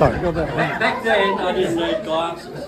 Sorry. Back then, I didn't need glasses.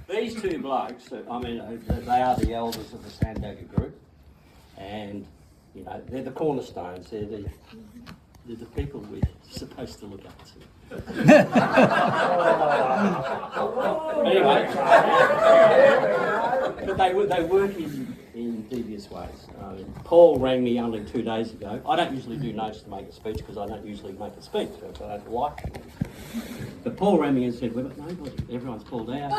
These two blokes, they are the elders of the Sandbagger group, and you know they're the cornerstones. They're the people we're supposed to look up to. Anyway, but they work in devious ways. Paul rang me only 2 days ago. I don't usually do notes to make a speech because I don't usually make a speech, so I don't like it. But Paul rang me and said, "We've got nobody. Everyone's pulled out."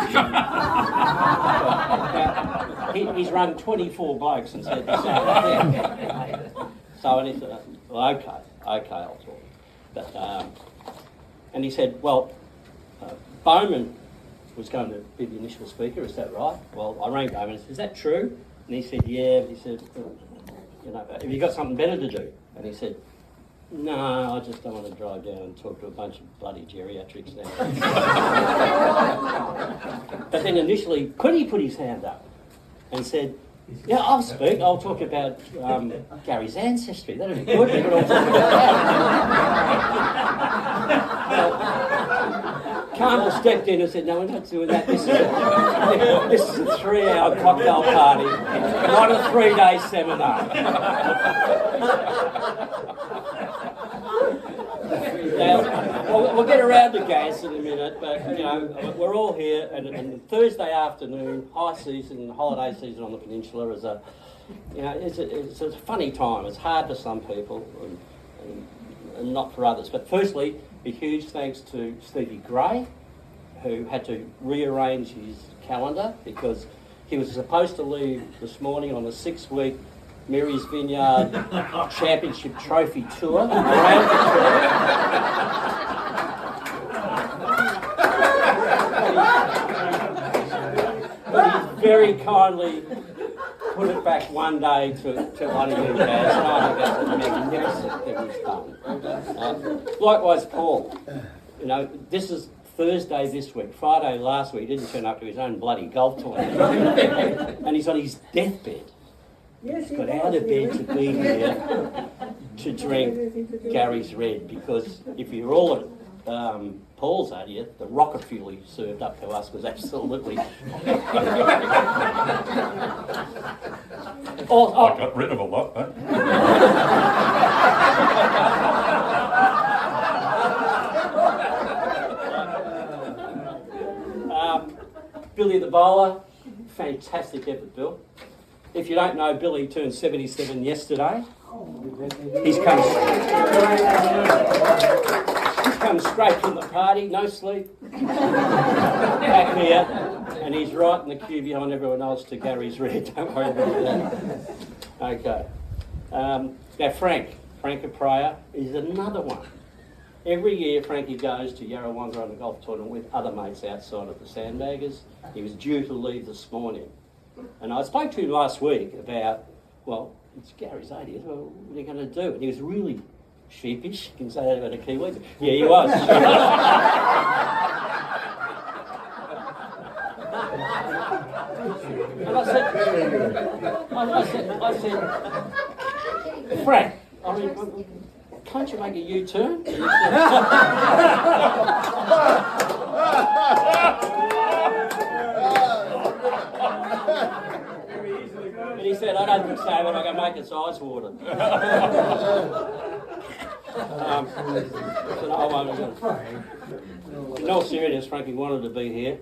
He's run 24 blokes and said the same thing. So and he said, "Well, okay, I'll talk." But and he said, "Well, Bowman was going to be the initial speaker. Is that right?" Well, I rang Bowman and said, "Is that true?" And he said, "Yeah." He said, "You know, have you got something better to do?" And he said, "No, I just don't want to drive down and talk to a bunch of bloody geriatrics now." But then initially, Quinny put his hand up and said, "Yeah, I'll speak. I'll talk about Garry's ancestry. That'll be good. We can all talk about that." Campbell stepped in and said, "No, we're not doing that. This is a 3-hour cocktail party, not a 3-day seminar." Now, we'll get around to gas in a minute, but you know we're all here, and Thursday afternoon, high season, holiday season on the peninsula is it's a funny time. It's hard for some people and not for others. But firstly, a huge thanks to Stevie Gray, who had to rearrange his calendar because he was supposed to leave this morning on a 6-week Mary's Vineyard Championship Trophy tour around the tour. But he very kindly put it back one day to one of you guys, and I think that's a magnificent thing he's done. Likewise, Paul, you know, this is Thursday this week. Friday last week, he didn't turn up to his own bloody golf tournament. And he's on his deathbed. Yes, He's got out of bed to be here to drink Garry's Red, because if you're all at Paul's idea, the rocket fuel he served up to us was absolutely... I got rid of a lot, huh? Billy the bowler, fantastic effort, Bill. If you don't know, Billy turned 77 yesterday. He's come straight from the party, no sleep, back here, and he's right in the queue behind everyone else to Garry's Red. Don't worry about that. Okay. Now Frank Apraya is another one. Every year Frankie goes to Yarrawonga on the golf tournament with other mates outside of the Sandbaggers. He was due to leave this morning. And I spoke to him last week about, well, it's Garry's idea, well, what are you going to do? And he was really sheepish. You can say that about a Kiwi. Yeah, he was. And I said, Frank, I mean, can't you make a U-turn? And he said, "I don't think so, but I can make its eyes water." In all seriousness, Frankie wanted to be here.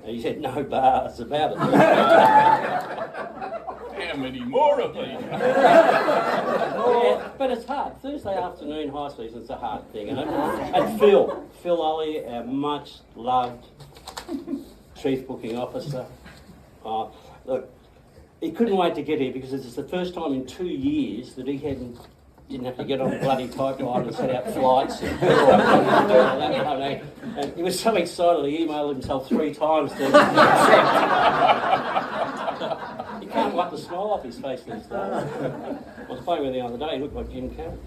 And he said, "No bars about it." How many more of these? Yeah, but it's hard. Thursday afternoon, high season's a hard thing. And Phil Ollie, our much loved Chief Booking Officer, look, he couldn't wait to get here because it's the first time in 2 years that he didn't have to get on a bloody typewriter and set out flights. And he was so excited he emailed himself 3 times to accept. He can't wipe the smile off his face these days. I was playing with him the other day, he looked like Jim Carrey.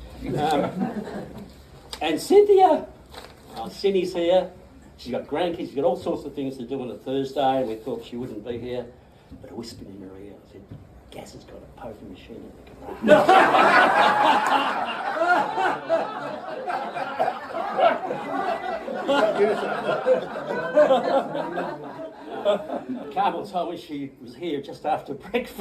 And Cynthia, Cindy's here. She's got grandkids, she's got all sorts of things to do on a Thursday, and we thought she wouldn't be here. But I whispered in her ear, I said, "Gaz has got a poker machine in the garage." Carmel told me she was here just after breakfast.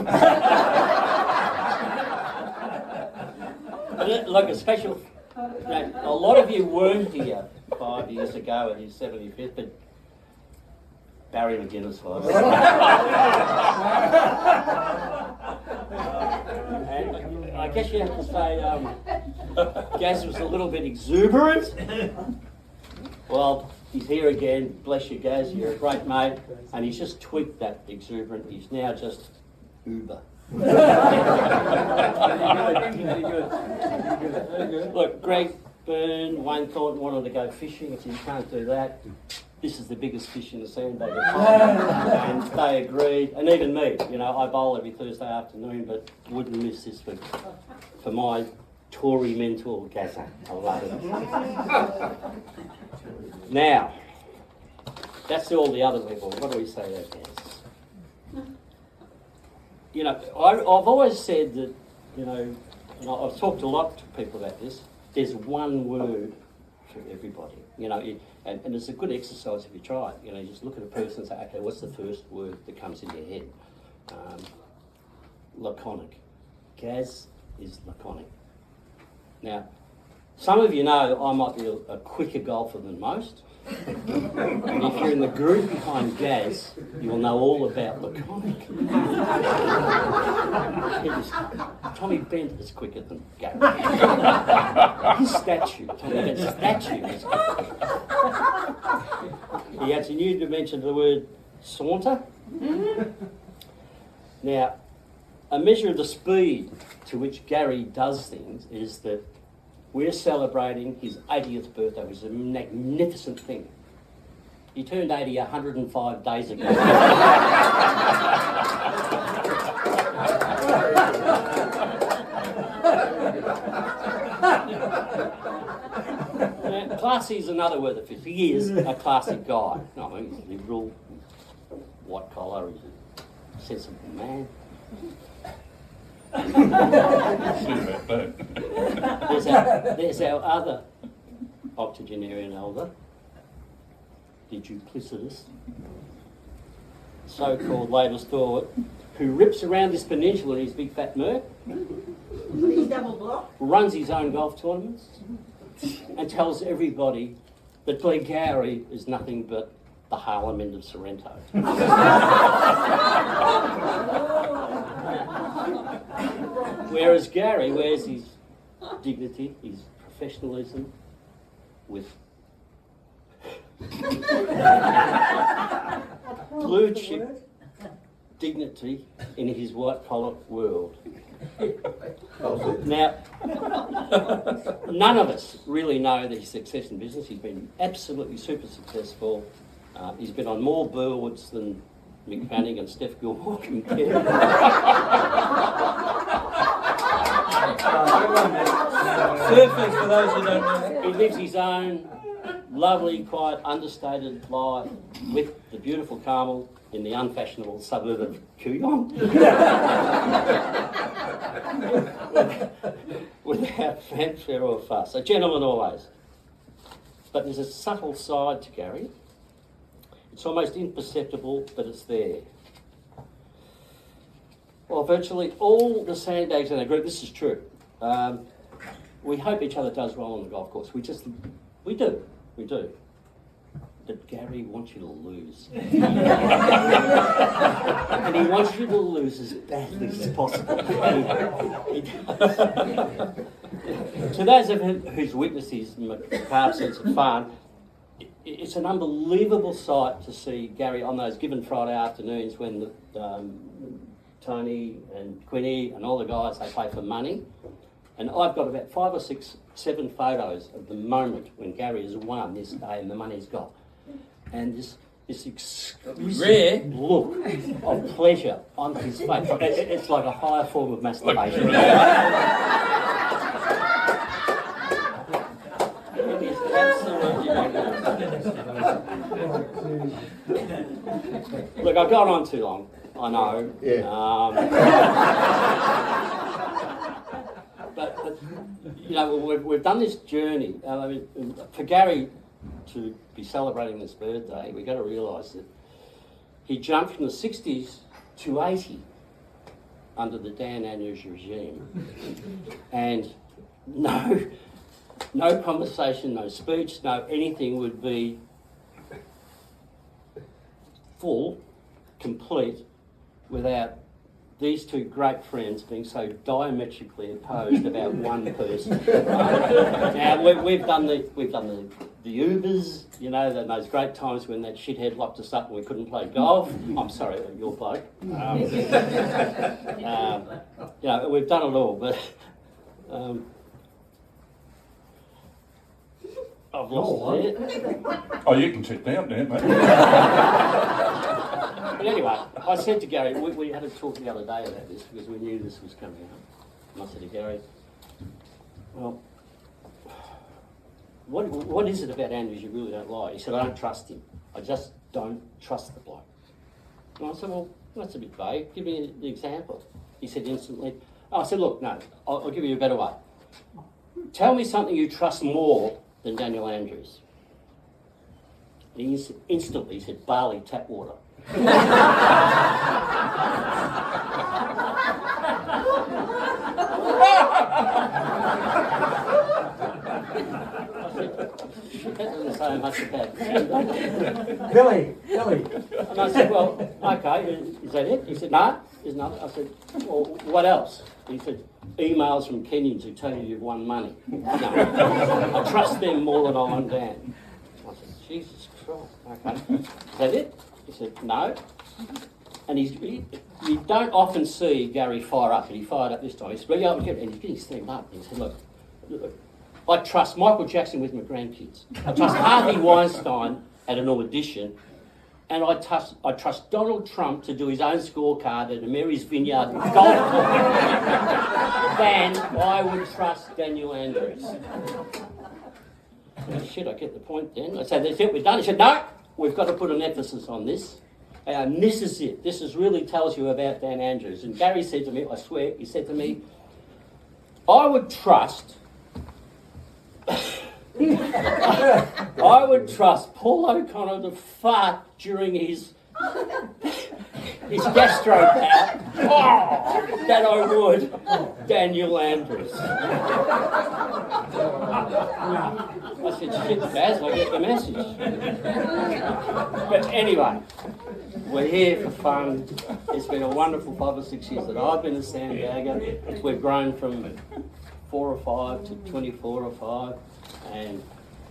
Look, a special. A lot of you weren't here 5 years ago at his 75th, but Barry McGuinness was. And I guess you have to say Gaz was a little bit exuberant. Well, he's here again. Bless you, Gaz. You're a great mate. And he's just tweaked that exuberant. He's now just uber. Look, Greg Byrne, Wayne Thornton wanted to go fishing. I said, you can't do that. This is the biggest fish in the sandbag. And they agreed. And even me, you know, I bowl every Thursday afternoon, but wouldn't miss this for my Tory mentor, Gazza. I love it. Now, that's all the other level. What do we say there, Gaz? You know, I've always said that, you know, and I've talked a lot to people about this, there's one word for everybody, you know, and it's a good exercise if you try it. You know, you just look at a person and say, okay, what's the first word that comes in your head? Laconic. Gaz is laconic. Now, some of you know I might be a quicker golfer than most. And if you're in the group behind Gaz, you'll know all about laconic. Tommy Bent is quicker than Garry. His statue, Tommy Bent's statue is quicker. He adds a new dimension to the word saunter. Now, a measure of the speed to which Garry does things is that we're celebrating his 80th birthday, which is a magnificent thing. He turned 80 105 days ago. Classy is another word that fits. He is a classic guy. No, I mean, he's liberal, white collar, he's a sensible man. There's our other octogenarian elder, the duplicitous, so-called latest stalwart, who rips around this peninsula in his big fat Merc, He's double block. runs his own golf tournaments, and tells everybody that Garry is nothing but the Harlem end of Sorrento. Whereas Garry wears his dignity, his professionalism, with blue chip dignity in his white collar world. Now, none of us really know that his success in business. He's been absolutely super successful. He's been on more billboards than Mick Fanning and Steph Gilmore compared. Surfers, for those who don't know. He lives his own lovely, quiet, understated life with the beautiful Carmel in the unfashionable suburb of Kooyong. Without fanfare or fuss. A gentleman always. But there's a subtle side to Garry. It's almost imperceptible, but it's there. Well, virtually all the sandbags in our group, this is true. We hope each other does well on the golf course. We do. But Garry wants you to lose. And he wants you to lose as badly as possible. He does. To those of you whose witness his macabre sense of fun, it's an unbelievable sight to see Garry on those given Friday afternoons when Tony and Quinny and all the guys, they play for money. And I've got about 5 or 6, 7 photos of the moment when Garry has won this day and the money's got. And this exquisite look of pleasure on his face. It's like a higher form of masturbation. It is absolutely magnificent. Look, I've gone on too long, I know. Yeah. But you know, we've done this journey. I mean, for Garry, to be celebrating this birthday, we've got to realise that he jumped from the 60s to 80 under the Dan Andrews regime. And no conversation, no speech, no anything would be full, complete, without these two great friends being so diametrically opposed about one person. Now we've done the Ubers, you know, those great times when that shithead locked us up and we couldn't play golf. I'm sorry, your bloke. You know, we've done it all, but I've lost it. Oh, you can sit down there, mate. But anyway, I said to Garry, we had a talk the other day about this because we knew this was coming up. And I said to Garry, well, what is it about Andrews you really don't like? He said, I don't trust him. I just don't trust the bloke. And I said, well, that's a bit vague. Give me the example. He said instantly, I said, look, no, I'll give you a better way. Tell me something you trust more than Daniel Andrews. And he instantly said, barley tap water. That doesn't say much about Billy. And I said, well, okay, is that it? He said, no, there's nothing. I said, well, what else? He said, emails from Kenyans who tell you you've won money. No, I trust them more than I want Dan. I said, Jesus Christ, okay. Is that it? He said, no. And you don't often see Garry fire up, but he fired up this time. He said, well, and he's getting steamed up. And he said, look, I trust Michael Jackson with my grandkids. I trust Harvey Weinstein at an audition. And I trust Donald Trump to do his own scorecard at a Mary's Vineyard golf course than I would trust Daniel Andrews. Oh, shit, I get the point then. I said, that's it, we're done. He said, no, we've got to put an emphasis on this. And this is it. This really tells you about Dan Andrews. And Garry said to me, I swear, he said to me, I would trust Paul O'Connor to fart during his gastro bout. Oh, that I would Daniel Andrews. I said, shit, Baz, I get the message. But anyway, we're here for fun. It's been a wonderful 5 or 6 years that I've been a sandbagger. We've grown from 4 or 5 to 24 or 5, and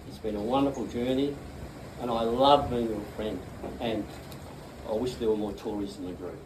it's been a wonderful journey, and I love being your friend, and I wish there were more Tories in the group.